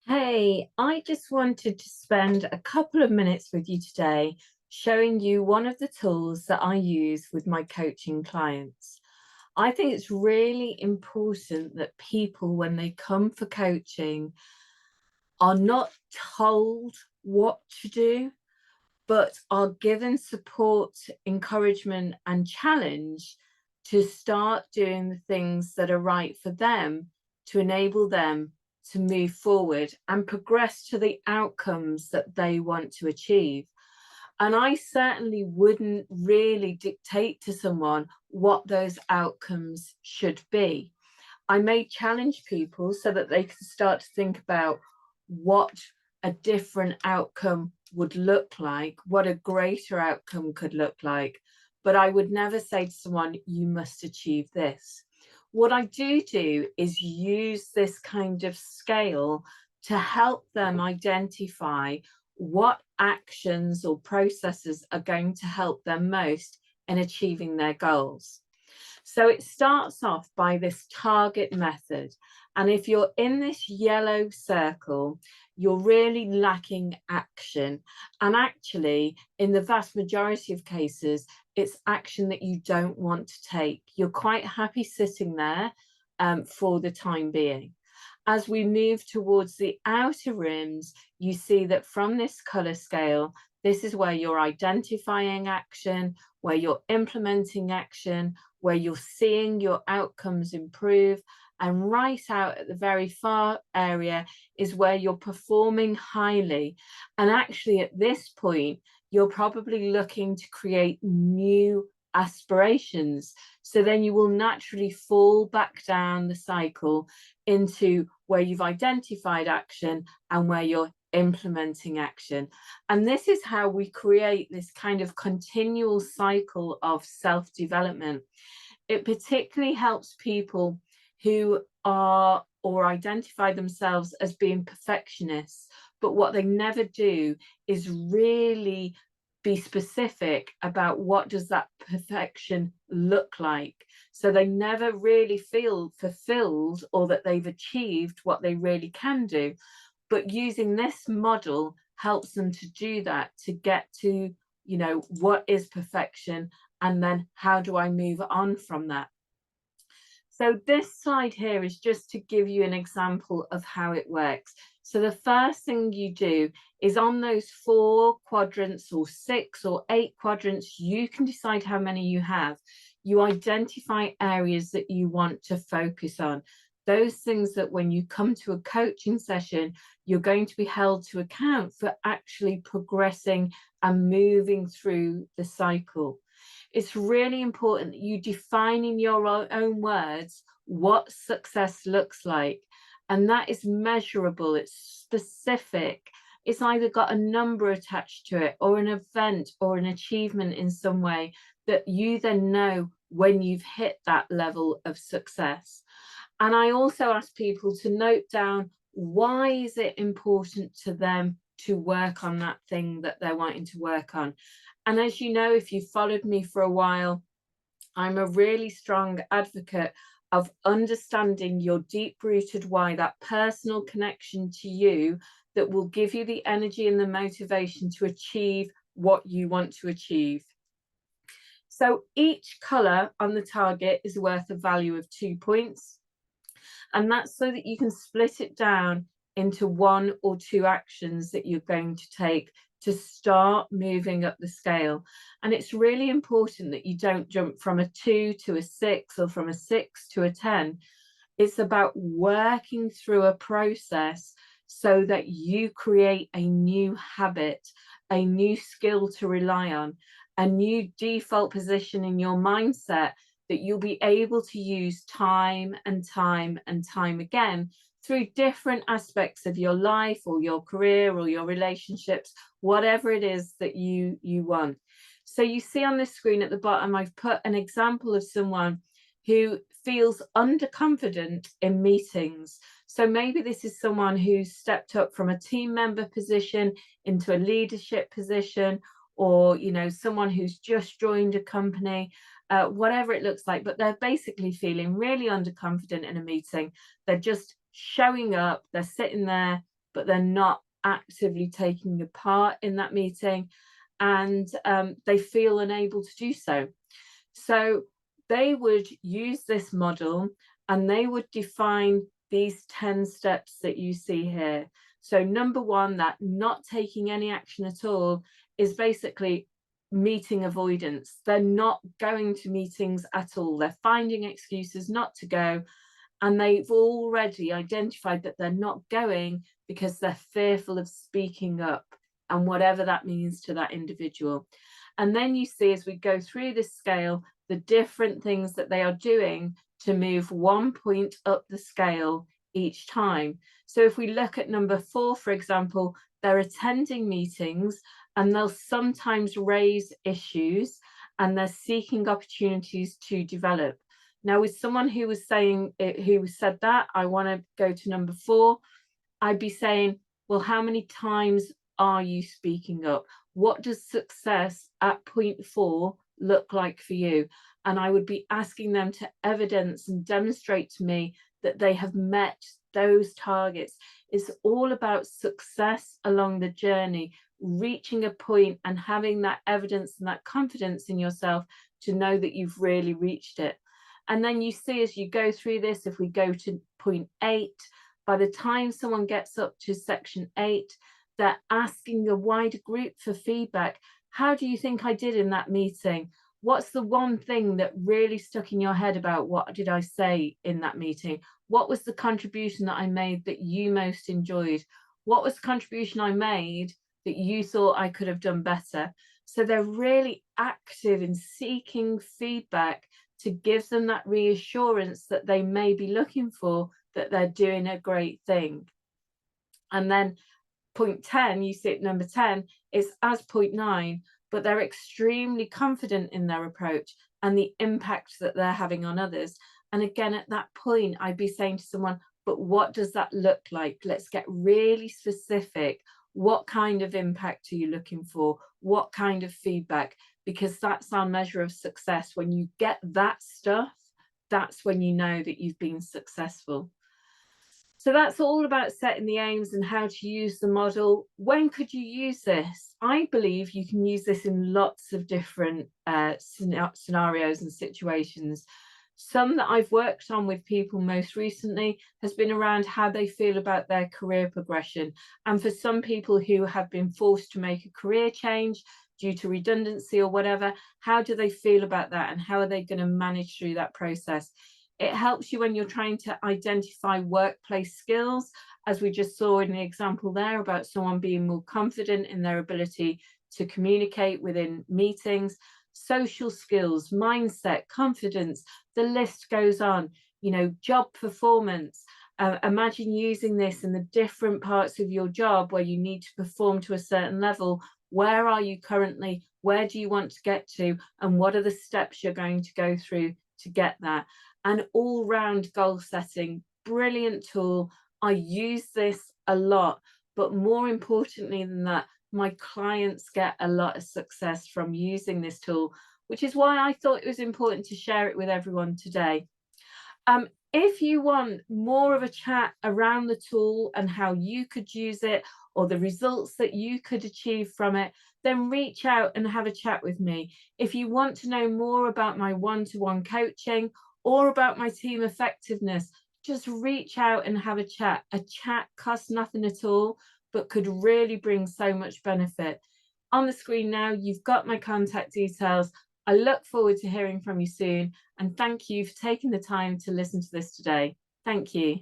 Hey, I just wanted to spend a couple of minutes with you today showing you one of the tools that I use with my coaching clients. I think it's really important that people, when they come for coaching, are not told what to do, but are given support, encouragement, and challenge to start doing the things that are right for them to enable them to move forward and progress to the outcomes that they want to achieve. And I certainly wouldn't really dictate to someone what those outcomes should be. I may challenge people so that they can start to think about what a different outcome would look like, what a greater outcome could look like. But I would never say to someone, you must achieve this. What I do is use this kind of scale to help them identify what actions or processes are going to help them most in achieving their goals. So it starts off by this target method. And if you're in this yellow circle, you're really lacking action. And actually, in the vast majority of cases, it's action that you don't want to take. You're quite happy sitting there for the time being. As we move towards the outer rims, you see that from this color scale, this is where you're identifying action, where you're implementing action, where you're seeing your outcomes improve. And right out at the very far area is where you're performing highly. And actually, at this point, you're probably looking to create new aspirations. So then you will naturally fall back down the cycle into where you've identified action and where you're implementing action. And this is how we create this kind of continual cycle of self-development. It particularly helps people who are or identify themselves as being perfectionists, but what they never do is really be specific about what does that perfection look like. So they never really feel fulfilled or that they've achieved what they really can do. But using this model helps them to do that, to get to, what is perfection, and then how do I move on from that? So this slide here is just to give you an example of how it works. So the first thing you do is on those 4 quadrants or 6 or 8 quadrants, you can decide how many you have. You identify areas that you want to focus on. Those things that when you come to a coaching session, you're going to be held to account for actually progressing and moving through the cycle. It's really important that you define in your own words what success looks like. And that is measurable, it's specific. It's either got a number attached to it or an event or an achievement in some way that you then know when you've hit that level of success. And I also ask people to note down, why is it important to them to work on that thing that they're wanting to work on? And as you know, if you've followed me for a while, I'm a really strong advocate of understanding your deep-rooted why, that personal connection to you that will give you the energy and the motivation to achieve what you want to achieve. So each colour on the target is worth a value of 2 points. And that's so that you can split it down into 1 or 2 actions that you're going to take to start moving up the scale. And it's really important that you don't jump from a 2 to a 6 or from a 6 to a 10. It's about working through a process so that you create a new habit, a new skill to rely on, a new default position in your mindset that you'll be able to use time and time and time again through different aspects of your life or your career or your relationships, whatever it is that you want. So you see on the screen at the bottom, I've put an example of someone who feels underconfident in meetings. So maybe this is someone who's stepped up from a team member position into a leadership position, or someone who's just joined a company, whatever it looks like, but they're basically feeling really underconfident in a meeting. They're just showing up, they're sitting there, but they're not actively taking a part in that meeting, and they feel unable to do so. So they would use this model and they would define these 10 steps that you see here. So number one, that not taking any action at all is basically meeting avoidance. They're not going to meetings at all. They're finding excuses not to go, and they've already identified that they're not going because they're fearful of speaking up, and whatever that means to that individual. And then you see, as we go through this scale, the different things that they are doing to move 1 point up the scale each time. So if we look at number 4, for example, they're attending meetings and they'll sometimes raise issues and they're seeking opportunities to develop. Now, with someone who was saying, who said that, I want to go to number 4, I'd be saying, well, how many times are you speaking up? What does success at point 4 look like for you? And I would be asking them to evidence and demonstrate to me that they have met those targets. It's all about success along the journey, reaching a point and having that evidence and that confidence in yourself to know that you've really reached it. And then you see, as you go through this, if we go to point 8, by the time someone gets up to section 8, they're asking the wider group for feedback. How do you think I did in that meeting? What's the one thing that really stuck in your head about what did I say in that meeting? What was the contribution that I made that you most enjoyed? What was the contribution I made that you thought I could have done better? So they're really active in seeking feedback to give them that reassurance that they may be looking for, that they're doing a great thing. And then point 10, you see at number 10, is as point 9, but they're extremely confident in their approach and the impact that they're having on others. And again, at that point, I'd be saying to someone, but what does that look like? Let's get really specific. What kind of impact are you looking for? What kind of feedback? Because that's our measure of success. When you get that stuff, that's when you know that you've been successful. So that's all about setting the aims and how to use the model. When could you use this? I believe you can use this in lots of different scenarios and situations. Some that I've worked on with people most recently has been around how they feel about their career progression. And for some people who have been forced to make a career change due to redundancy or whatever, how do they feel about that and how are they going to manage through that process? It helps you when you're trying to identify workplace skills, as we just saw in the example there about someone being more confident in their ability to communicate within meetings. Social skills, mindset, confidence, the list goes on. You know, job performance. Imagine using this in the different parts of your job where you need to perform to a certain level. Where are you currently? Where do you want to get to? And what are the steps you're going to go through to get that? And all-round goal setting, brilliant tool. I use this a lot, but more importantly than that, my clients get a lot of success from using this tool, which is why I thought it was important to share it with everyone today. If you want more of a chat around the tool and how you could use it or the results that you could achieve from it, then reach out and have a chat with me. If you want to know more about my one-to-one coaching or about my team effectiveness, just reach out and have a chat. A chat costs nothing at all, but could really bring so much benefit. On the screen now, you've got my contact details. I look forward to hearing from you soon, and thank you for taking the time to listen to this today. Thank you.